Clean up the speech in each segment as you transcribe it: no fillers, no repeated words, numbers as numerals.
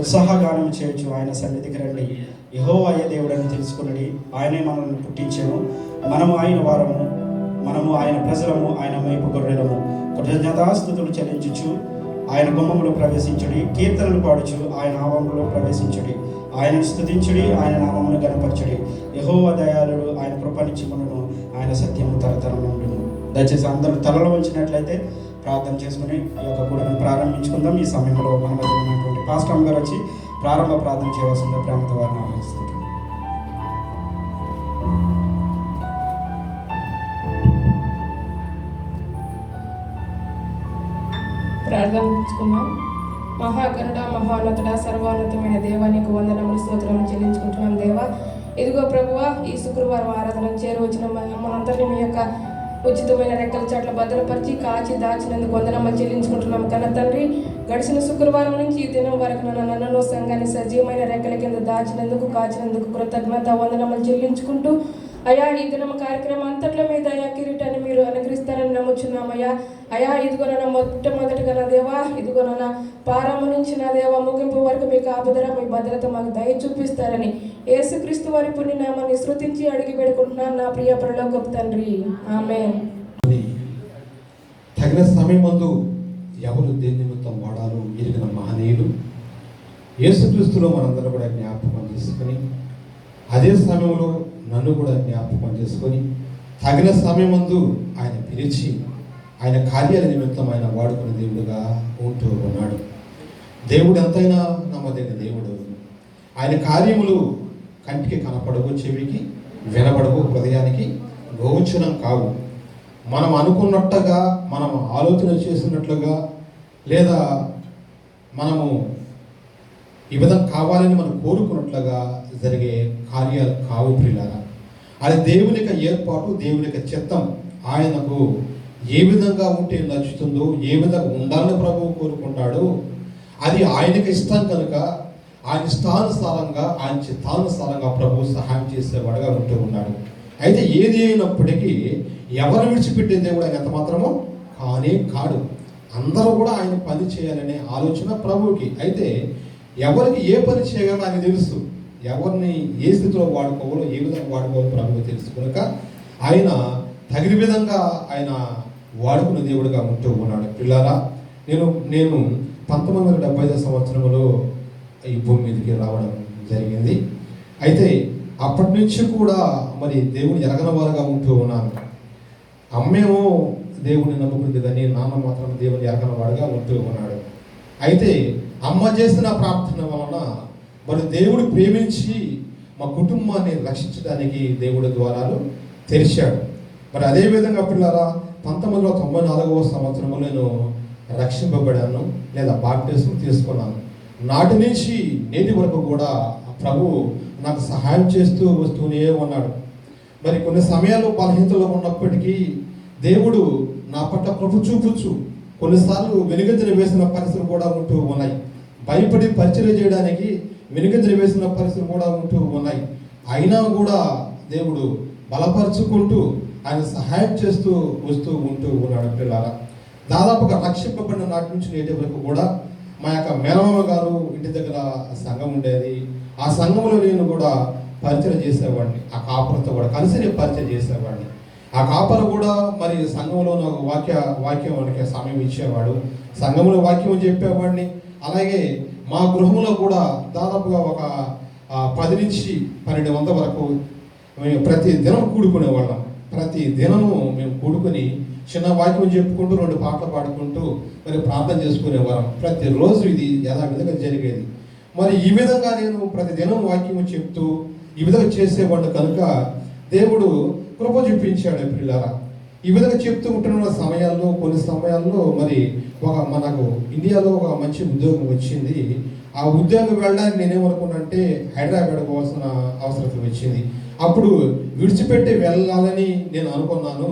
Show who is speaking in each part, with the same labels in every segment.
Speaker 1: ఉత్సాహగానం చేయొచ్చు. ఆయన సన్నిధికి రండి, యెహోవాయే దేవుడని తెలుసుకున్నది. ఆయనే మనల్ని పుట్టించాము, మనము ఆయన వారము, మనము ఆయన ప్రజలము, ఆయన వైపు గొర్రెలము. కృతజ్ఞతాస్తుతులు చెల్లించుచు ఆయన గుమ్మములో ప్రవేశించుడి, కీర్తనలు పాడుచు ఆయన నామములో ప్రవేశించుడి, ఆయనను స్తుతించుడి, ఆయన నామమును గణపరచుడి. యెహోవా దయాళుడు, ఆయన కృపనిచ్చి మనను, ఆయన సత్యము తరతరం ఉండును. దయచేసి అందరూ తలలో వచ్చినట్లయితే ప్రార్థన చేసుకుని ఈ యొక్క కూడను ప్రారంభించుకుందాం. ఈ సమయంలో మన మధ్య ఉన్నటువంటి పాస్టర్ గారు వచ్చి ప్రారంభ ప్రార్థన చేయవలసిందిగా ప్రేమతో వారిని ఆహ్వానిస్తున్నాం.
Speaker 2: ప్రార్థించుకున్నాం. మహాగణుడ, మహోన్నతుడ, సర్వోన్నతమైన దేవానికి వందనములు, స్తోత్రములు చెల్లించుకుంటున్నాం. దేవా, ఇదిగో ప్రభువా, ఈ శుక్రవారం ఆరాధనకు చేరువచ్చిన మనందరినీ మీ యొక్క ఉచితమైన రెక్కల చాట్ల భద్రపరిచి కాచి దాచినందుకు వందనములు చెల్లించుకుంటున్నాం. కన్న తండ్రి, గడిచిన శుక్రవారం నుంచి ఈ దినం వరకు నన్ను సంఘాన్ని సజీవమైన రెక్కల కింద దాచినందుకు, కాచినందుకు కృతజ్ఞత వందనములు చెల్లించుకుంటూ, అయా ఈ దినం కార్యక్రమం అంతట్లో మీద అయా కిరీటాన్ని మీరు అనుగ్రహిస్తారని నమ్ముచున్నామయ్యా. అయా ఇదిగో మొట్టమొదటిగా నా దేవా, ఇదిగో ప్రారంభం నుంచి నా దేవా ముగింపు వరకు మీ కాపుదల, మీ భద్రత మాకు దయ చూపిస్తారని యేసుక్రీస్తు వారి పుణ్యనామాన్ని స్తుతించి అడిగి పెడుకుంటున్నాను నా ప్రియ పరలోకపు తండ్రి, ఆమేన్.
Speaker 3: తగిన సమయమందు ఎవరు దేని నిమిత్తం వాడాలో ఎరిగిన మహనీయులు యేసుక్రీస్తులో మనందరూ కూడా జ్ఞాపకం చేసుకొని, అదే సమయంలో నన్ను కూడా జ్ఞాపకం చేసుకొని, తగిన సమయమందు ఆయన పిలిచి ఆయన కార్యాల నిమిత్తం ఆయన వాడుకునే దేవుడుగా ఉంటూ ఉన్నాడు. దేవుడు ఎంతైనా నమ్మదగిన దేవుడు. ఆయన కార్యములు కంటికి కనపడవు, చెవికి వినపడవు, హృదయానికి గోచరం కావు. మనం అనుకున్నట్టుగా, మనం ఆలోచన చేసినట్లుగా, లేదా మనము ఈ విధంగా కావాలని మనం కోరుకున్నట్లుగా జరిగే కార్యాలు కావు ప్రియులారా. అది దేవుని యొక్క ఏర్పాటు, దేవుని యొక్క చిత్తం. ఆయనకు ఏ విధంగా ఉంటే నచ్చుతుందో, ఏ విధంగా ఉండాలని ప్రభువు కోరుకుంటాడో అది ఆయనకి ఇష్టం కనుక ఆయన ఇష్టానుసారంగా, ఆయన చిత్తానుసారంగా ప్రభువు సహాయం చేసేవాడుగా ఉంటూ ఉన్నాడు. అయితే ఏది అయినప్పటికీ ఎవరు విడిచిపెట్టే దేవుడు ఆయన ఎంత మాత్రమో కానే కాడు. అందరూ కూడా ఆయన పని చేయాలనే ఆలోచన ప్రభువుకి. అయితే ఎవరికి ఏ పని చేయగలరో ఆయన తెలుసు. ఎవరిని ఏ స్థితిలో వాడుకోవాలో, ఏ విధంగా వాడుకోవాలో ప్రభువు తెలుసు కనుక ఆయన తగిన విధంగా ఆయన వాడుకునే దేవుడిగా ఉంటూ ఉన్నాడు. పిల్లారా, నేను 1975 సంవత్సరంలో ఈ భూమి మీదకి రావడం జరిగింది. అయితే అప్పటి నుంచి కూడా మరి దేవుని ఎరగని వారుగా ఉంటూ ఉన్నాను. అమ్మేమో దేవుని నమ్ముకుంది కానీ నాన్న మాత్రం దేవుని ఎరగని వాడుగా ఉంటూ ఉన్నాడు. అయితే అమ్మ చేసిన ప్రార్థన వలన మరి దేవుడు ప్రేమించి మా కుటుంబాన్ని రక్షించడానికి దేవుడి ద్వారాలు తెరిచాడు. మరి అదేవిధంగా పిల్లరా, 1994 సంవత్సరంలో నేను రక్షింపబడాను, లేదా బాప్టిజం తీసుకున్నాను. నాటి నుంచి నేటి వరకు కూడా ప్రభువు నాకు సహాయం చేస్తూ వస్తూనే ఉన్నాడు. మరి కొన్ని సమయాల్లో బలహీనతలో ఉన్నప్పటికీ దేవుడు నా పట్ల కృప చూపుచు కొన్నిసార్లు వెనుగంజలు వేసిన పరిస్థితులు కూడా ఉంటూ ఉన్నాయి. భయపడి పరిచర్య చేయడానికి వెనుగంజలు వేసిన పరిస్థితులు కూడా ఉంటూ ఉన్నాయి. అయినా కూడా దేవుడు బలపరుచుకుంటూ ఆయన సహాయం చేస్తూ వస్తూ ఉంటూ ఉన్నాడు. పిల్లల దాదాపుగా రక్షింపబడిన నాటి నుంచి నేటి వరకు కూడా మా యొక్క మేనమామ గారు ఇంటి దగ్గర సంఘం ఉండేది. ఆ సంఘంలో నేను కూడా పరిచయం చేసేవాడిని. ఆ కాపురంతో కూడా కలిసి నేను పరిచయం చేసేవాడిని. ఆ కాపరు కూడా మరి సంఘంలో నాకు వాక్యానికి సమయం ఇచ్చేవాడు. సంఘంలో వాక్యం చెప్పేవాడిని. అలాగే మా గృహంలో కూడా దాదాపుగా ఒక 10 నుంచి 1200 వరకు మేము ప్రతి దినం కూడుకునేవాళ్ళం. ప్రతి దినము మేము కూడుకొని చిన్న వాక్యం చెప్పుకుంటూ 2 పాటలు పాడుకుంటూ మరి ప్రార్థన చేసుకునేవాళ్ళం. ప్రతిరోజు ఇది యథావిధంగా జరిగేది. మరి ఈ విధంగా నేను ప్రతి దినం వాక్యం చెప్తూ ఈ విధంగా చేసేవాడు కనుక దేవుడు కృప చూపించాడు. పిల్లరా, ఈ విధంగా చెప్తూ ఉంటున్న సమయాల్లో కొన్ని సమయాల్లో మరి మనకు ఇండియాలో ఒక మంచి ఉద్యోగం వచ్చింది. ఆ ఉద్యోగం వెళ్ళడానికి నేనేమనుకున్నానంటే హైదరాబాద్ పోవాల్సిన అవసరం వచ్చింది. అప్పుడు విడిచిపెట్టి వెళ్ళాలని నేను అనుకున్నాను.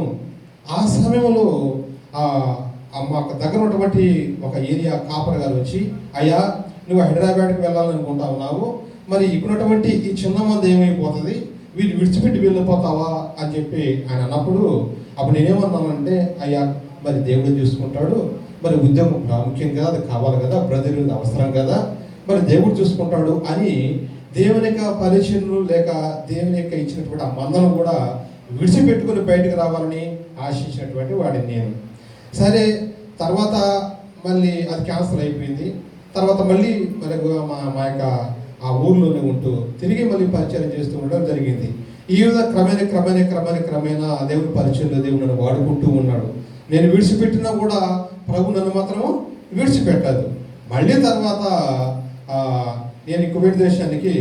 Speaker 3: ఆ సమయంలో మాకు దగ్గర ఉన్నటువంటి ఒక ఏరియా కాపర్ గారు వచ్చి, అయ్యా నువ్వు హైదరాబాద్కి వెళ్ళాలనుకుంటా ఉన్నావు, మరి ఇప్పుడున్నటువంటి ఈ చిన్న మంది ఏమైపోతుంది, వీళ్ళు విడిచిపెట్టి వెళ్ళిపోతావా అని చెప్పి ఆయన అన్నప్పుడు అప్పుడు నేనేమన్నానంటే, అయ్యా మరి దేవుడు చూసుకుంటాడు, మరి ఉద్యోగం ప్రాముఖ్యం కదా, అది కావాలి కదా, బ్రదర్ అవసరం కదా, మరి దేవుడు చూసుకుంటాడు అని దేవుని యొక్క పరిచయలు లేక దేవుని యొక్క ఇచ్చినటువంటి ఆ మందను కూడా విడిచిపెట్టుకుని బయటకు రావాలని ఆశించినటువంటి వాడిని నేను. సరే, తర్వాత మళ్ళీ అది క్యాన్సిల్ అయిపోయింది. తర్వాత మళ్ళీ మనకు మా యొక్క ఆ ఊర్లోనే ఉంటూ తిరిగి మళ్ళీ పరిచయం చేస్తూ ఉండడం జరిగింది. ఈ విధంగా క్రమేణా దేవుని పరిచయంలో దేవుడు నన్ను వాడుకుంటూ ఉన్నాడు. నేను విడిచిపెట్టినా కూడా ప్రభు నన్ను మాత్రం విడిచిపెట్టదు. మళ్ళీ తర్వాత నేను ఈ కువైట్ దేశానికి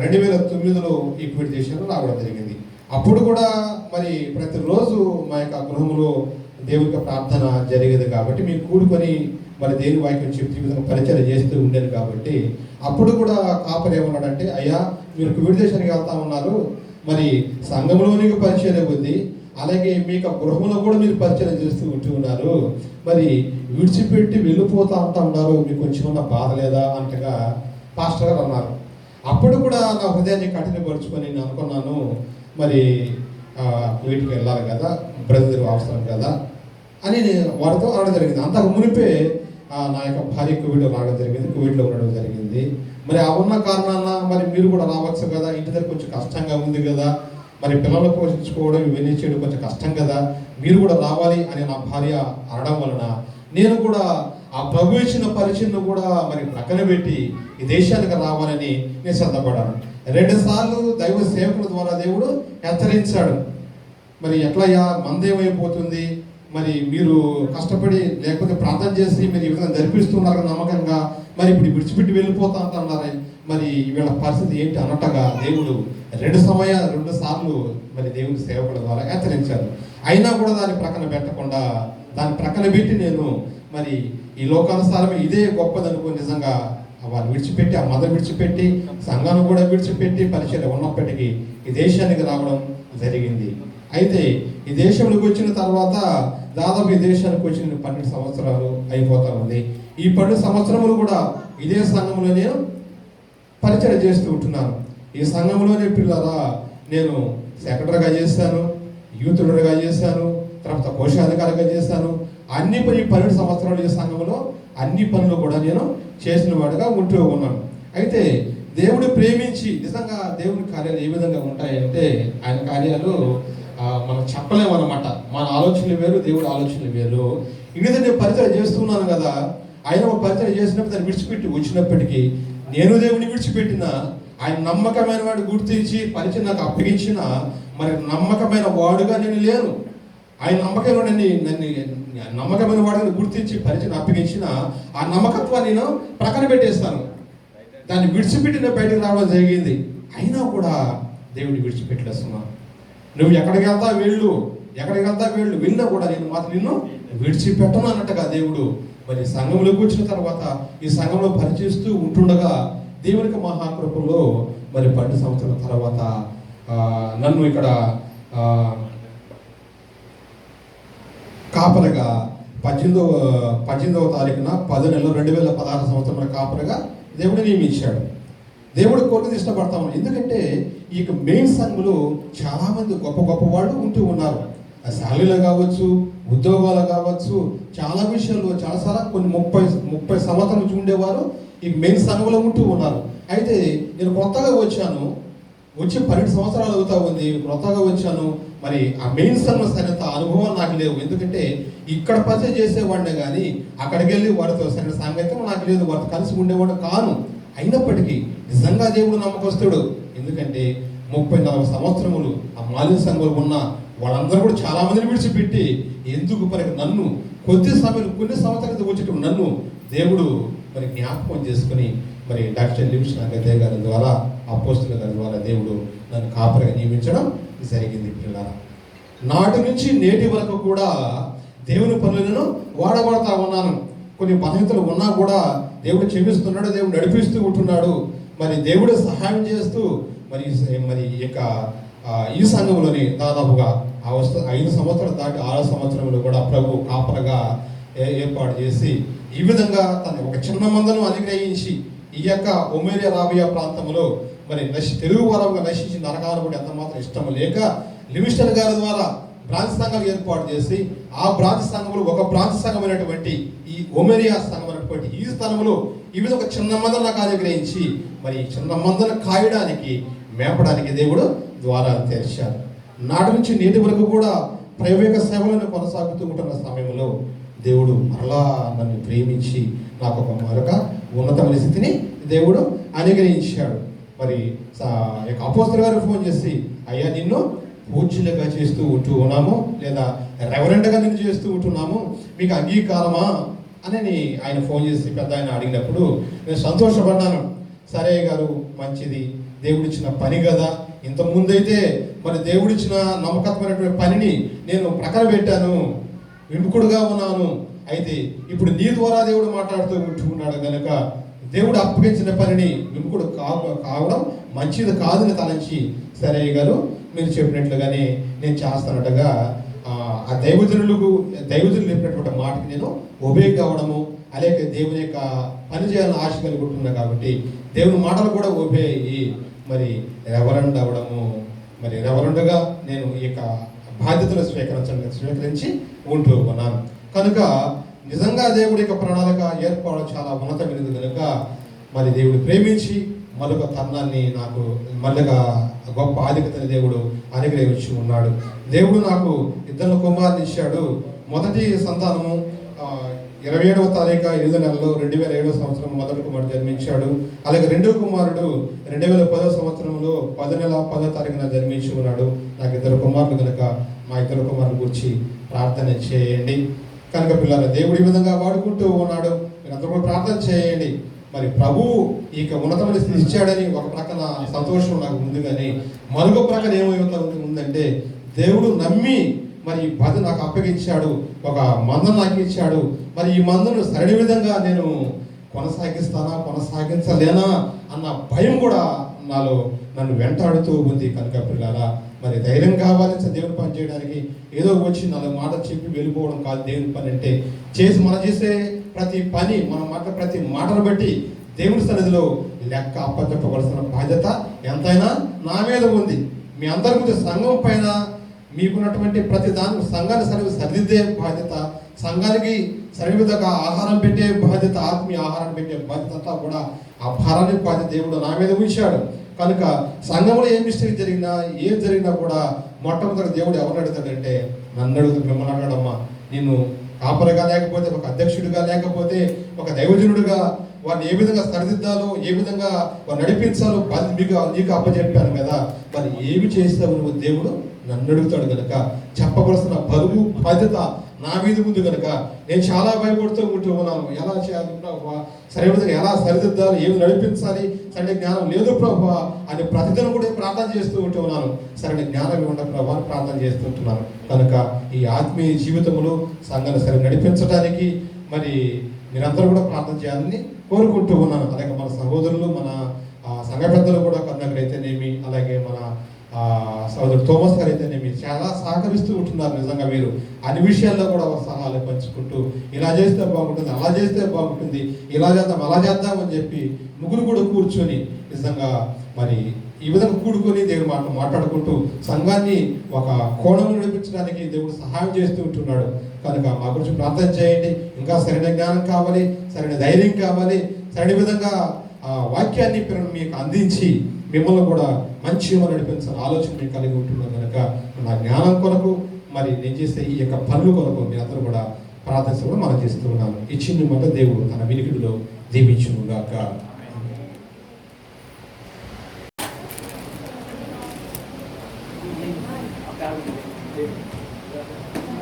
Speaker 3: 2009లో ఈ కువైట్ దేశానికి రావడం జరిగింది. అప్పుడు కూడా మరి ప్రతిరోజు మా యొక్క గృహంలో దేవునికి ప్రార్థన జరిగేది కాబట్టి మేము కూడుకొని మరి దేవుని వాక్యం చెప్తూ ఈ విధంగా పరిచయం చేస్తూ ఉండేది కాబట్టి అప్పుడు కూడా కాపరి ఏమన్నాడంటే, అయ్యా మీరు కువైట్ దేశానికి వెళ్తా ఉన్నారు, మరి సంఘంలోనికి పరిచయం ఉంది, అలాగే మీకు గృహంలో కూడా మీరు పరిచయం చేస్తూ ఉంటూ ఉన్నారు, మరి విడిచిపెట్టి వెళ్ళిపోతా అంటా ఉన్నారు, మీకు కొంచెం ఉన్న బాధ లేదా అంటగా పాస్టర్ గారు అన్నారు. అప్పుడు కూడా నా హృదయాన్ని కఠినపరుచుకొని నేను అనుకున్నాను, మరి వీటికి వెళ్ళాలి కదా, బ్రదర్ అవసరం కదా అని నేను వారితో అనడం జరిగింది. అంతకు మునిపే నా యొక్క భార్య కువైట్లో రావడం జరిగింది, కువైట్లో ఉండడం జరిగింది. మరి ఆ ఉన్న కారణాన మరి మీరు కూడా రావచ్చు కదా, ఇంటి దగ్గర కొంచెం కష్టంగా ఉంది కదా, మరి పిల్లలు పోషించుకోవడం ఇవన్నీ చేయడం కొంచెం కష్టం కదా, మీరు కూడా రావాలి అని నా భార్య అనడం వలన నేను కూడా ఆ ప్రభు ఇచ్చిన పరిచయను కూడా మరి ప్రక్కన పెట్టి ఈ దేశానికి రావాలని నేను సిద్ధపడ్డాను. 2 సార్లు దైవ సేవకుల ద్వారా దేవుడు హెచ్చరించాడు. మరి ఎట్లయ్యా మందేమైపోతుంది, మరి మీరు కష్టపడి లేకపోతే ప్రార్థన చేసి మీరు ఈ విధంగా జరిపిస్తున్నారు నమ్మకంగా, మరి ఇప్పుడు విడిచిపెట్టి వెళ్ళిపోతా అంటున్నారు, మరి వీళ్ళ పరిస్థితి ఏంటి అన్నట్టుగా దేవుడు 2 సార్లు మరి దేవుని సేవకుల ద్వారా హెచ్చరించారు. అయినా కూడా దాన్ని ప్రక్కన పెట్టకుండా దాన్ని ప్రక్కన పెట్టి నేను మరి ఈ లోకానుసారమే ఇదే గొప్పదనుకుని నిజంగా వాళ్ళు విడిచిపెట్టి, ఆ మదం విడిచిపెట్టి, సంఘాన్ని కూడా విడిచిపెట్టి పరిచయం ఉన్నప్పటికీ ఈ దేశానికి రావడం జరిగింది. అయితే ఈ దేశంలోకి వచ్చిన తర్వాత దాదాపు ఈ దేశానికి వచ్చిన 12 సంవత్సరాలు అయిపోతా ఉంది. ఈ 12 సంవత్సరములు కూడా ఇదే సంఘంలో నేను పరిచయం చేస్తూ ఉంటున్నాను. ఈ సంఘంలోనే పిల్లరా నేను సెక్రటరీగా చేశాను, యూత్ లీడర్గా చేశాను, తర్వాత కోశాధికారిగా చేశాను. అన్ని 12 సంవత్సరాలు ఈ సంఘంలో అన్ని పనులు కూడా నేను చేసిన వాడుగా ఉంటూ ఉన్నాను. అయితే దేవుడు ప్రేమించి నిజంగా దేవుని కార్యాలు ఏ విధంగా ఉంటాయంటే ఆయన కార్యాలు మనం చెప్పలేమన్నమాట. మన ఆలోచనలు వేరు, దేవుడి ఆలోచనలు వేరు. ఇది నేను పరిచయం చేస్తున్నాను కదా, ఆయన పరిచయం చేసినప్పుడు దాన్ని విడిచిపెట్టి వచ్చినప్పటికీ నేను దేవుని విడిచిపెట్టిన ఆయన నమ్మకమైన వాడు గుర్తించి పరిచయం నాకు అప్పగించిన మరి నమ్మకమైన వాడుగా నేను లేను. ఆయన నమ్మకమైన వాడిని గుర్తించి పరిచయం అప్పగించిన ఆ నమ్మకత్వాన్ని నేను ప్రక్కన పెట్టేస్తాను. దాన్ని విడిచిపెట్టిన బయటకు రావడం జరిగింది. అయినా కూడా దేవుడిని విడిచిపెట్టేస్తున్నాను. నువ్వు ఎక్కడికి వెళ్తా వెళ్ళు, వెళ్ళినా కూడా నేను మాత్రం నిన్ను విడిచిపెట్టను అన్నట్టుగా దేవుడు మరి సంఘంలోకి వచ్చిన తర్వాత ఈ సంఘంలో పరిచయిస్తూ ఉంటుండగా దేవునికి మహాకృపలో మరి 12 సంవత్సరాల తర్వాత నన్ను ఇక్కడ కాపరగా 18వ తారీఖున 10 నెలలు 2016 సంవత్సరం కాపరగా దేవుడు నియమించాడు. దేవుడు కోరికలు ఇష్టపడతాము. ఎందుకంటే ఈ మెయిన్ సంఘంలో చాలామంది గొప్ప వాళ్ళు ఉంటూ ఉన్నారు. శాలీలు కావచ్చు, ఉద్యోగాలు కావచ్చు, చాలా విషయాలు చాలాసార్లు కొన్ని 30 సంవత్సరాల నుంచి ఉండేవారు ఈ మెయిన్ సంఘంలో ఉంటూ ఉన్నారు. అయితే నేను కొత్తగా వచ్చాను, వచ్చి 12 సంవత్సరాలు అవుతా ఉంది, కొత్తగా వచ్చాను. మరి ఆ మెయిన్ సంఘం సరైన అనుభవం నాకు లేవు. ఎందుకంటే ఇక్కడ పరిచయం చేసేవాడినే కానీ అక్కడికి వెళ్ళి వారితో సరైన సాంగత్యం నాకు లేదు, వారితో కలిసి ఉండేవాడు కాను. అయినప్పటికీ నిజంగా దేవుడు నమ్మకస్తుడు. ఎందుకంటే 30-40 సంవత్సరములు ఆ మాలిన్య సంఘంలో ఉన్న వాళ్ళందరూ కూడా చాలా మందిని విడిచిపెట్టి ఎందుకు మరి నన్ను కొన్ని సంవత్సరాలు వచ్చేటప్పుడు నన్ను దేవుడు మరి జ్ఞాపకం చేసుకుని మరి డాక్టర్ లివిషన్ అగతే గారి ద్వారా అపోస్తుల గారి ద్వారా దేవుడు నన్ను కాపరిగా నియమించడం జరిగింది. పిల్లల నాటి నుంచి నేటి వరకు కూడా దేవుని పనులను వాడబడతా ఉన్నాను. కొన్ని బలహీనతలు ఉన్నా కూడా దేవుడు క్షమిస్తున్నాడు, దేవుడు నడిపిస్తూ ఉంటున్నాడు. మరి దేవుడు సహాయం చేస్తూ మరి ఈ సంఘంలోని దాదాపుగా 5 సంవత్సరాలు దాటి 6 సంవత్సరంలో కూడా ప్రభు కాపరగా ఏర్పాటు చేసి ఈ విధంగా తన ఒక చిన్న మందను అనుగ్రహించి ఈ యొక్క ఒమేరియా రాబియా ప్రాంతంలో మరి తెలుగు వరంగా నశించి నరకాలు కూడా ఎంత మాత్రం ఇష్టం లేక లివిస్టన్ గారి ద్వారా బ్రాంచ్ సంఘాలు ఏర్పాటు చేసి ఆ బ్రాంచ్ సంఘములు ఒక బ్రాంచ్ సంఘమైనటువంటి ఈ ఒమేరియా సంఘం అనేటువంటి ఈ స్థలంలో ఈ విధంగా ఒక చిన్న మందను నాకు అనుగ్రహించి మరి ఈ చిన్న మందను కాయడానికి మేపడానికి దేవుడు ద్వారాలు తెరిచారు. నాటి నుంచి నేటి వరకు కూడా ప్రయోగ సేవలను కొనసాగుతూ ఉంటున్న సమయంలో దేవుడు మరలా నన్ను ప్రేమించి నాకు ఒక మరొక ఉన్నతమైన స్థితిని దేవుడు అనుగ్రహించాడు. మరి అపోస్తలుల గారు ఫోన్ చేసి, అయ్యా నిన్ను పూజ్యులుగా చేస్తూ ఉన్నాము, లేదా రెవరెంట్గా నిన్ను చేస్తూ ఉంటున్నాము, మీకు అంగీకారమా అని ఆయన ఫోన్ చేసి పెద్ద ఆయన అడిగినప్పుడు నేను సంతోషపడ్డాను. సరే గారు, మంచిది, దేవుడిచ్చిన పని కదా. ఇంతకుముందైతే మరి దేవుడిచ్చిన నమ్మకమైనటువంటి పనిని నేను ప్రక్కన పెట్టాను, విముఖుడుగా ఉన్నాను. అయితే ఇప్పుడు నీ ద్వారా దేవుడు మాట్లాడుతూ ఉంటున్నాడు కనుక దేవుడు అప్పగించిన పనిని విముఖుడు కావడం మంచిది కాదని తలంచి, సరే గారు మీరు చెప్పినట్లుగానే నేను చేస్తానట్టుగా ఆ దైవజనులు చెప్పినటువంటి మాటకి నేను ఒబే కావడము, అలాగే దేవుని యొక్క పని చేయాలని ఆశ కలిగి ఉంటున్నాను. కాబట్టి దేవుని మాటలు కూడా ఒబే అయ్యి మరి రెవరెండ్ అవ్వడము, మరి రెవరెండ్గా నేను ఈ యొక్క బాధ్యతలు స్వీకరించి ఉంటూ ఉన్నాను. కనుక నిజంగా దేవుడి యొక్క ప్రణాళిక ఏర్పాటు చాలా ఉన్నతమైనది కనుక మరి దేవుడు ప్రేమించి మరొక తరుణాన్ని నాకు మళ్ళగా గొప్ప ఆధిక్యతని దేవుడు అనుగ్రహించి ఉన్నాడు. దేవుడు నాకు 2 కుమారుని ఇచ్చాడు. మొదటి సంతానము 27వ తారీఖు 8వ నెలలో 2007 సంవత్సరం మొదటి కుమారుడు జన్మించాడు. అలాగే 2వ కుమారుడు 2010 సంవత్సరంలో 10 నెల 10వ తారీఖున జన్మించి ఉన్నాడు. నాకు 2 కుమారులు కనుక మా 2 కుమారుల గురించి ప్రార్థన చేయండి. కనుక పిల్లలు దేవుడు ఈ విధంగా వాడుకుంటూ ఉన్నాడు. మీరు అందరూ కూడా ప్రార్థన చేయండి. మరి ప్రభువు ఈ ఉన్నతమైన స్థితి ఇచ్చాడని ఒక ప్రక్కన సంతోషం నాకు ఉంది, కానీ మరొక ప్రక్కన ఏమవుతా ఉందంటే దేవుడు నమ్మి మరి ఈ బాధ నాకు అప్పగించాడు, ఒక మందను నాకు ఇచ్చాడు. మరి ఈ మందను సరైన విధంగా నేను కొనసాగించలేనా అన్న భయం కూడా నాలో నన్ను వెంటాడుతూ ఉంది. కనుక పిల్లలా మరి ధైర్యం కావాలి దేవుని పని చేయడానికి. ఏదో వచ్చి 4 మాటలు చెప్పి వెళ్ళిపోవడం కాదు దేవుని పని అంటే. మనం చేసే ప్రతి పని, ప్రతి మాటను బట్టి దేవుని సన్నిధిలో లెక్క అప్పచెప్పవలసిన బాధ్యత ఎంతైనా నా మీద ఉంది. మీ అందరి ముందు సంఘం పైన మీకున్నటువంటి ప్రతి దాని సంఘాన్ని సరిదిద్దే బాధ్యత, సంఘానికి సరైన విధంగా ఆహారం పెట్టే బాధ్యత, ఆత్మీయ ఆహారం పెట్టే బాధ్యత అంతా కూడా ఆ భారాన్ని బాధ్యత దేవుడు నా మీద ఉంచాడు. కనుక సంఘంలో ఏ మిస్టేక్ జరిగినా ఏం జరిగినా కూడా మొట్టమొదటి దేవుడు ఎవరిని అడుగుతాడంటే నన్ను అడుగుతాడు. మిమ్మల్ని అడగడమ్మా, నిన్ను కాపరిగా లేకపోతే, ఒక అధ్యక్షుడిగా లేకపోతే, ఒక దైవజనుడిగా వారిని ఏ విధంగా సరిదిద్దాలో, ఏ విధంగా వారు నడిపించాలో నీకు అప్పచెప్పాను కదా. మరి ఏమి చేస్తావు నువ్వు, దేవుడు నన్ను అడుగుతాడు కనుక చెప్పవలసిన బరువు బాధ్యత నా మీద ఉంది కనుక నేను చాలా భయపడుతూ ఉంటూ ఉన్నాను. ఎలా చేయాలి ప్రభావ, సరైన విధంగా ఎలా సరిదిద్దాలి, ఏమి నడిపించాలి, సరైన జ్ఞానం లేదు ప్రభావ అని ప్రతిదినం కూడా ప్రార్థన చేస్తూ ఉంటూ ఉన్నాను. సరైన జ్ఞానం ఇవ్వండి ప్రభావ అని ప్రార్థన చేస్తూ ఉంటున్నాను. కనుక ఈ ఆత్మీయ జీవితంలో సంఘాన్ని సరి నడిపించడానికి మరి మీరందరూ కూడా ప్రార్థన చేయాలని కోరుకుంటూ ఉన్నాను. అలాగే మన సహోదరులు, మన సంఘ పెద్దలు కూడా కన్నగరైతేనేమి, అలాగే మన సహోదరుడు థోమస్ గారు అయితేనేమి చాలా సహకరిస్తూ ఉంటున్నారు. నిజంగా మీరు అన్ని విషయాల్లో కూడా సలహాలు పంచుకుంటూ ఇలా చేస్తే బాగుంటుంది, అలా చేస్తే బాగుంటుంది, ఇలా చేద్దాం అలా చేద్దాం అని చెప్పి ముగ్గురు కూడా కూర్చొని నిజంగా మరి ఈ విధంగా కూడుకొని దేవుడు మాట్లాడుకుంటూ సంఘాన్ని ఒక కోణం నడిపించడానికి దేవుడు సహాయం చేస్తూ ఉంటున్నాడు. కనుక మా గురించి ప్రార్థన చేయండి. ఇంకా సరైన జ్ఞానం కావాలి, సరైన ధైర్యం కావాలి, సరైన విధంగా వాక్యాన్ని మీకు అందించి మిమ్మల్ని కూడా మంచిగా నడిపించాలని ఆలోచన మీకు కలిగి ఉంటున్నాను. కనుక నా జ్ఞానం కొరకు మరి నేను చేసే ఈ యొక్క పనుల కొరకు మీ అందరూ కూడా ప్రార్థించడం మనం చేస్తూ ఉన్నాను. ఈ చిన్న మాట దేవుడు తన వినికిడిలో దీవించుగాక.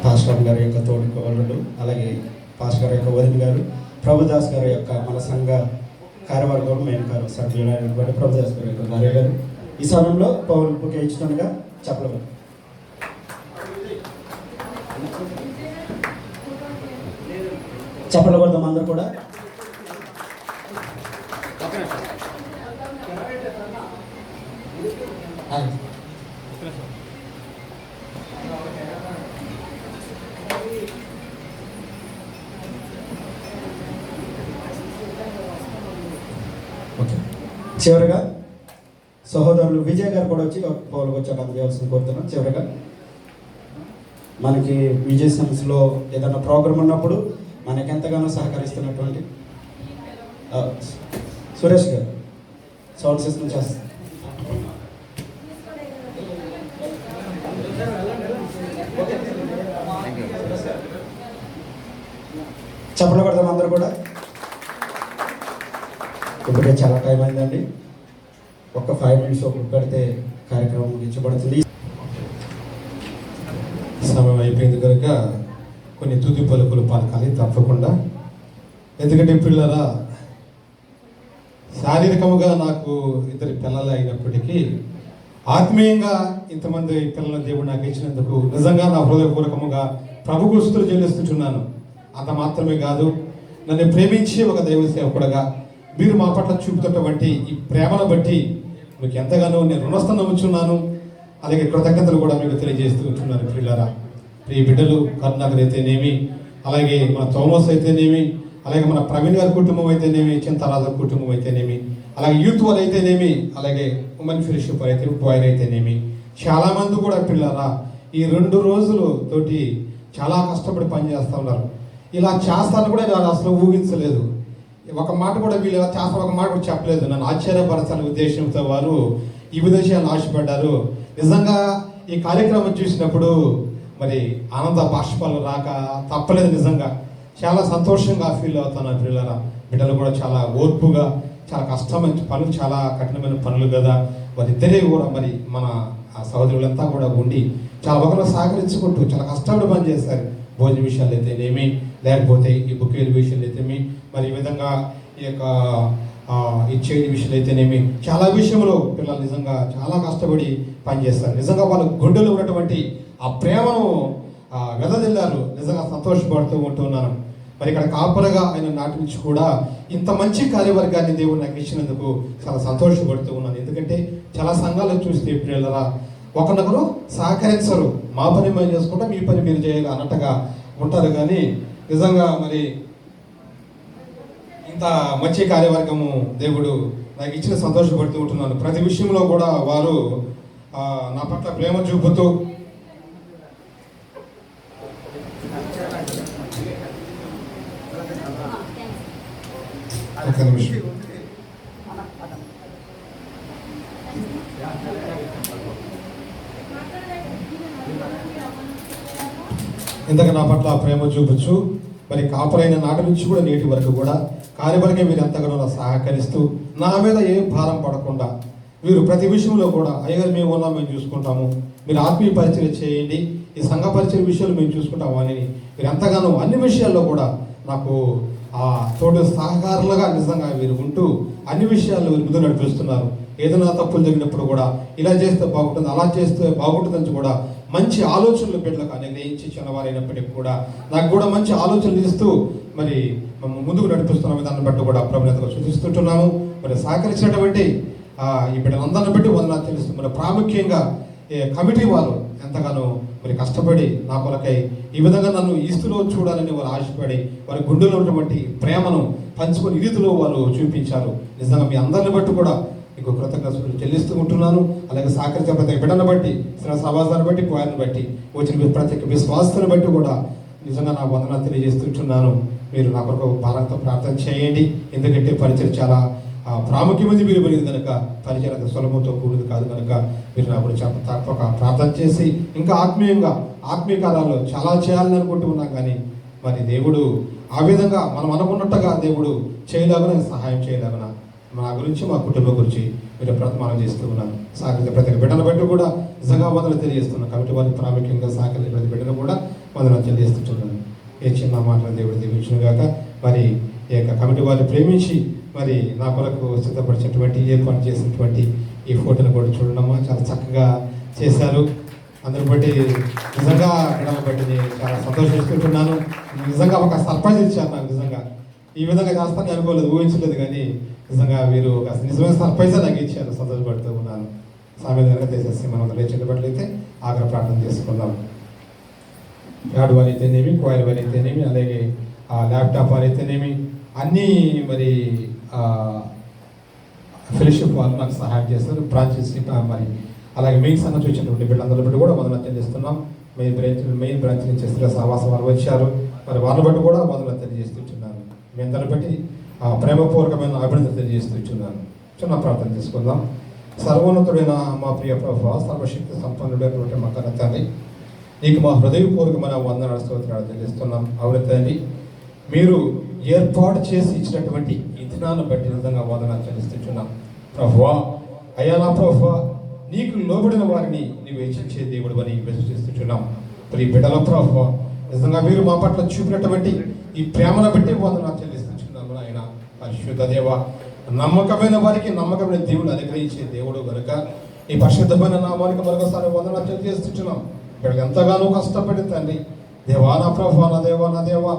Speaker 1: పాస్టర్ గారి యొక్క తోడుకోవలు, అలాగే పాస్టర్ గారి యొక్క వదిన గారు, ప్రభుదాస్ గారి యొక్క మన సంఘ కార్యవర్గం మెయిన్ సభ్యులైనటువంటి ప్రభుదాస్ గారి యొక్క భార్య గారు ఈ సమయంలో పౌరు బుక్ ఇచ్చినట్టుగా చెప్పలేదు. చెప్పకూడదాం అందరూ కూడా. చివరిగా సహోదరులు విజయ్ గారు కూడా వచ్చి పౌరులకు వచ్చాక అందజేయాల్సింది కోరుతున్నాను. చివరిగా మనకి మ్యూజిషియన్స్లో ఏదైనా ప్రోగ్రామ్ ఉన్నప్పుడు మనకి ఎంతగానో సహకరిస్తున్నటువంటి సురేష్ గారు సౌండ్ సిస్టమ్ చేస్తారు. చెప్పలు కొడతాం అందరూ కూడా. ఇప్పటికే చాలా టైం అయిందండి. ఒక 5 minutes ఒకటి పెడితే కార్యక్రమం ముగించబడుతుంది.
Speaker 3: సమయం అయిపోయింది కనుక కొన్ని తుది పలుకులు పలకాలి తప్పకుండా. ఎందుకంటే పిల్లరా, శారీరకముగా నాకు 2 పిల్లలు అయినప్పటికీ ఆత్మీయంగా ఇంతమంది పిల్లల దేవుడు నాకు ఇచ్చినందుకు నిజంగా నా హృదయపూర్వకముగా ప్రభుకు స్తుతులు చెల్లిస్తున్నాను. అంత మాత్రమే కాదు, నన్ను ప్రేమించి ఒక దైవ సేవకుడుగా మీరు మా పట్ల చూపుతున్నటువంటి ఈ ప్రేమను బట్టి మీకు ఎంతగానో నేను రుణస్థానం ఉంచున్నాను. అలాగే కృతజ్ఞతలు కూడా మీకు తెలియజేస్తూ ఉంటున్నాను. పిల్లరా, ప్రియ బిడ్డలు కరుణాకర్ అయితేనేమి, అలాగే మన థోమస్ అయితేనేమి, అలాగే మన ప్రవీణ్ గారి కుటుంబం అయితేనేమి, చింతారాజు కుటుంబం అయితేనేమి, అలాగే యూత్ వాళ్ళు అయితేనేమి, అలాగే ఉమెన్ ఫెలోషిప్ అయితే బాయ్లు అయితేనేమి, చాలామంది కూడా పిల్లరా ఈ 2 రోజులు తోటి చాలా కష్టపడి పనిచేస్తూ ఉన్నారు. ఇలా చేస్తాను కూడా నేను అసలు ఊహించలేదు. ఒక మాట కూడా వీళ్ళు ఇలా చేస్తాను ఒక మాట కూడా చెప్పలేదు. నన్ను ఆశ్చర్యపరచాలనే ఉద్దేశంతో వారు ఈ విదేశాలను ఆశపడ్డారు. నిజంగా ఈ కార్యక్రమం చూసినప్పుడు మరి ఆనంద బాష్పాలు రాక తప్పలేదు. నిజంగా చాలా సంతోషంగా ఫీల్ అవుతున్నాను. పిల్లల బిడ్డలు కూడా చాలా ఓర్పుగా, చాలా కష్టమైన పనులు, చాలా కఠినమైన పనులు కదా, వారిద్దరే కూడా మరి మన సహోదరులంతా కూడా ఉండి చాలా ఒకరు సహకరించుకుంటూ చాలా కష్టపడి పని చేస్తారు. భోజన విషయాలు అయితేనేమి, లేకపోతే ఈ బుకేల విషయాలు అయితేనేమి, మరి ఈ విధంగా ఈ యొక్క ఇచ్చేది విషయాలు అయితేనేమి, చాలా విషయంలో పిల్లలు నిజంగా చాలా కష్టపడి పనిచేస్తారు. నిజంగా వాళ్ళ గుండెలో ఉన్నటువంటి ఆ ప్రేమను వెదజల్లారు. నిజంగా సంతోషపడుతూ ఉంటున్నాను. మరి ఇక్కడ కాపరగా ఆయన నాటి నుంచి కూడా ఇంత మంచి కార్యవర్గాన్ని దేవుడు నాకు ఇచ్చినందుకు చాలా సంతోషపడుతూ ఉన్నాను. ఎందుకంటే చాలా సంఘాలు చూస్తే పిల్లరా ఒకరినొకరు సహకరించరు. మా పని మేము చేసుకుంటాం, మీ పని మీరు చేయాలి అన్నట్టుగా ఉంటారు. కానీ నిజంగా మరి ఇంత మంచి కార్యవర్గము దేవుడు నాకు ఇచ్చిన సంతోషపడుతూ ఉంటున్నాను. ప్రతి విషయంలో కూడా వారు నా పట్ల ప్రేమ చూపుతూ ఒక నిమిషం ఇంతగా నా పట్ల ప్రేమ చూపచ్చు. మరి కాపరైన నాటి నుంచి కూడా నేటి వరకు కూడా కార్యవర్గం మీరు ఎంతగానో సహకరిస్తూ నా మీద ఏ భారం పడకుండా వీరు ప్రతి విషయంలో కూడా అయ్యగారు మేము ఉన్నాం, మేము చూసుకుంటాము, మీరు ఆత్మీయ పరిచయం చేయండి, ఈ సంఘ పరిచయం విషయాలు మేము చూసుకుంటాము అని మీరు ఎంతగానో అన్ని విషయాల్లో కూడా నాకు తోటి సహకారులుగా నిజంగా వీరు ఉంటూ అన్ని విషయాల్లో వీరు ముందు నడిపిస్తున్నారు. ఏదైనా తప్పులు జరిగినప్పుడు కూడా ఇలా చేస్తే బాగుంటుంది, అలా చేస్తే బాగుంటుందని కూడా మంచి ఆలోచనలు బిడ్డలకు అనుగ్రహించి చిన్నవారైనప్పటికీ కూడా నాకు కూడా మంచి ఆలోచనలు ఇస్తూ మరి ముందుకు నడిపిస్తున్న విధాన్ని బట్టి కూడా ప్రభుత్వంగా సూచిస్తుంటున్నాము. మరి సహకరించినటువంటి ఈ బిడ్డలందరిని బట్టి వందనాలు తెలుస్తుంది. మరి ప్రాముఖ్యంగా కమిటీ వారు ఎంతగానో మరి కష్టపడి నా కొరకై ఈ విధంగా నన్ను ఈస్తులో చూడాలని వారు ఆశపడి వారి గుండెలో ఉన్నటువంటి ప్రేమను పంచుకొని రీతిలో వారు చూపించారు. నిజంగా మీ అందరిని బట్టి కూడా మీకు కృతజ్ఞతలు చెల్లిస్తూ ఉంటున్నాను. అలాగే సహకరించిన ప్రతి బిడ్డను బట్టి, సమాజాన్ని బట్టి, కోయాన్ని బట్టి, వచ్చిన ప్రతి విశ్వాసాన్ని బట్టి కూడా నిజంగా నా వందనాలు తెలియజేస్తుంటున్నాను. మీరు నా కొరకు భారంతో ప్రార్థన చేయండి. ఎందుకంటే పరిచయం చాలా ప్రాముఖ్యమైనది మీరు పెరిగింది కనుక పరిచయం అంత సులభంతో కూడింది కాదు కనుక మీరు నా గురించి తప్పక ప్రార్థన చేసి ఇంకా ఆత్మీయ కాలాల్లో చాలా చేయాలని అనుకుంటూ ఉన్నాం. కానీ మరి దేవుడు ఆ విధంగా మనం అనుకున్నట్టుగా దేవుడు చేయలేగన సహాయం చేయలేగన మా గురించి మా కుటుంబం గురించి మీరు ప్రతిమానం చేస్తూ ఉన్నాను. సహకరించే ప్రతి బిడ్డను బట్టి కూడా నిజంగా వందలు తెలియజేస్తున్నాను. కాబట్టి వారికి ప్రాముఖ్యంగా సహకరించే ప్రతి బిడ్డను కూడా వందలు తెలియజేస్తున్నాను. ఏ చిన్న మాటలు దేవుడు దీవించును గాక. మరి ఈ యొక్క కమిటీ వారిని ప్రేమించి మరి నా కొరకు సిద్ధపరిచినటువంటి ఏర్పాటు చేసినటువంటి ఈ ఫోటోను కూడా చూడడమ్మా చాలా చక్కగా చేశారు. అందరి బట్టి నిజంగా వినడం బట్టి నేను చాలా సంతోషిస్తుంటున్నాను. నిజంగా ఒక సర్ప్రైజ్ ఇచ్చారు నాకు. నిజంగా ఈ విధంగా చేస్తానని అనుకోలేదు, ఊహించలేదు. కానీ నిజంగా వీరు ఒక నిజమైన సర్ప్రైజ్ నాకు ఇచ్చారు. సంతోషపడుతూ ఉన్నాను. సామెత కనుక తీసేసి మనం లేచినట్లయితే ఆగ్రహ ప్రార్థన చేసుకుందాం. యాడ్ వారి అయితేనేమి, కోయల్ వారి అయితేనేమి, అలాగే ల్యాప్టాప్ వారి అయితేనేమి, అన్నీ మరి ఫెలోషిప్ వాళ్ళు నాకు సహాయం చేస్తారు. బ్రాంచెస్ మరి అలాగే మెయిన్స్ అన్న చూసినటువంటి బిడ్డలందరూ బట్టి కూడా మనం తెలియజేస్తున్నాం. మెయిన్ బ్రాంచ్ నుంచి శ్రీ సహవాసం వారు వచ్చారు. మరి వారిని బట్టి కూడా వందలు తెలియజేస్తున్నాను. మీ అందరిని బట్టి ఆ ప్రేమపూర్వకమైన అభినందన తెలియజేస్తున్నాను. చిన్న ప్రార్థన చేసుకుందాం. సర్వోన్నతుడైన మా ప్రియ ప్రభువా, సర్వశక్తి సంపన్నుడైనటువంటి మా కన్న తండ్రి, నీకు మా హృదయపూర్వకమైన వందనాలు స్తోత్రాలు తెలియజేస్తున్నాం. అవును తండ్రి, మీరు ఏర్పాటు చేసి ఇచ్చినటువంటి ఈ దినాన్ని బట్టి నిజంగా వందనాలు చెల్లిస్తున్నాం. ప్రభువా, అయ్యా నా ప్రభువా, నీకు లోబడిన వారిని నీవు హెచ్చించే దేవుడు అని విశ్వసిస్తున్నాం. ప్రియ బిడ్డల ప్రభువా, నిజంగా మీరు మా పట్ల చూపినటువంటి ఈ ప్రేమను బట్టి వందనాలు చెల్లిస్తున్నాము. ఆయన పరిశుద్ధ దేవ, నమ్మకమైన వారికి నమ్మకమైన దేవుడు అనుగ్రహించే దేవుడు కనుక ఈ పరిశుద్ధమైన నామానికి మరొకసారి వందనాలు తెలియజేస్తున్నాం. వీళ్ళకి ఎంతగానో కష్టపడి తండ్రి, దేవా నా ప్రభువా, నా దేవా నా దేవా,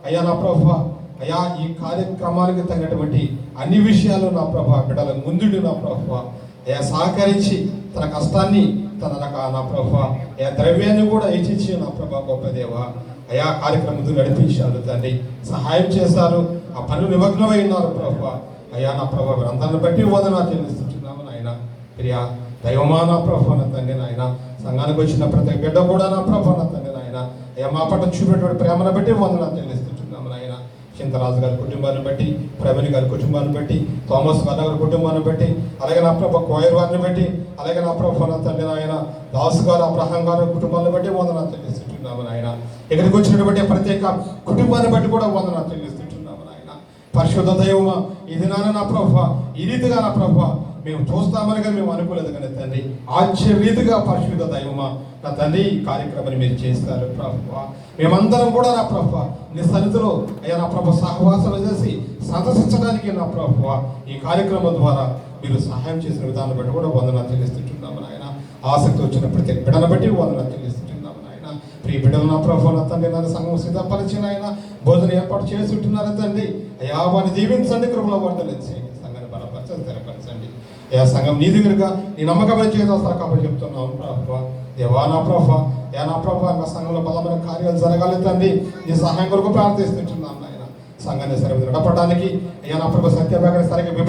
Speaker 3: అయ్యా నా ప్రభువా, అయ్యా ఈ కార్యక్రమానికి తగినటువంటి అన్ని విషయాలు నా ప్రభా బిడ్డల ముందుండి నా ప్రభువా అయ్యా సహకరించి తన కష్టాన్ని తన నా ప్రభువా అయ్యా ద్రవ్యాన్ని కూడా హెచ్చించి నా ప్రభా గొప్ప దేవా అయ్యా కార్యక్రమం నడిపించారు తండ్రి, సహాయం చేశారు, ఆ పనులు నిమగ్నమై ఉన్నారు ప్రభువా. అయ్యా నా ప్రభా అందరిని బట్టి వందనాలు చెల్లిస్తున్నాము నాయన. ప్రియా దైవమా నా ప్రభా నా తండ్రి నాయన, సంఘానికి వచ్చిన ప్రతి బిడ్డ కూడా నా ప్రభా నా తండ్రి నాయన, అయ్యా మా పట్ల చూపేటువంటి ప్రేమను బట్టి వందనాలు చెల్లిస్తున్నాము నాయన. చింతరాజు గారి కుటుంబాన్ని బట్టి, ప్రవీణ్ గారి కుటుంబాన్ని బట్టి, థామస్ గారి కుటుంబాన్ని బట్టి, అలాగే నా ప్రభా కోయర్ వారిని బట్టి, అలాగే నా ప్రభా నా తండ్రి నాయన దాసు గారు, అబ్రహం గారి కుటుంబాన్ని బట్టి వందనాలు చెల్లిస్తున్నాము నాయన. ఇక్కడికి వచ్చినటువంటి ప్రత్యేక కుటుంబాన్ని బట్టి కూడా వందనాలు చెల్లిస్తున్నాము నాయన. పరిశుద్ధ దైవమా, ఈ దినాన నా ప్రభా ఈ రీతిగా నా ప్రభా మేము చూస్తామని కానీ మేము అనుకోలేదు కానీ తండ్రి, ఆశ్చర్యరీతిగా పరిశుద్ధ దైవమా నా తండ్రి ఈ కార్యక్రమాన్ని మీరు చేస్తారు ప్రభువా. మేమందరం కూడా నా ప్రభువా నీ సన్నిధిలో అయ్యా నా ప్రభు సహవాసం చేసి సందర్శించడానికి నా ప్రభువా ఈ కార్యక్రమం ద్వారా మీరు సహాయం చేసిన విధానం బట్టి కూడా వందనాలు చెల్లిస్తుంటున్నాము నాయన. ఆసక్తి వచ్చిన ప్రతి బిడ్డను బట్టి వందనాలు చెల్లిస్తుంటున్నాము నాయన. ప్రియ బిడ్డలు నా ప్రభు నా తండ్రి నన్ను సంఘం సిద్ధపరిచిన ఆయన భోజనం ఏర్పాటు చేస్తుంటున్నారు తండ్రి. అయ్యా వారిని దీవించండి, కృపలో వర్ధలించి సంఘాన్ని బలపరచండి, స్థిరపరచండి. అయ్యా సంఘం నీ దగ్గరగా నీ నమ్మకమైన చేస్తారు కాబట్టి చెప్తున్నాం ప్రభా. దేవా నా ప్రభా, యా నా ప్రభా మా సంఘంలో బలమైన కార్యాలు జరగాలి తండ్రి, నీ సహాయం కొరకు ప్రార్థిస్తుంటున్నాం నాయన. సంఘాన్ని సరిగ్గా నడపడానికి అయ్యా నా ప్రభా సత్యభాగాన్ని సరిగ్గా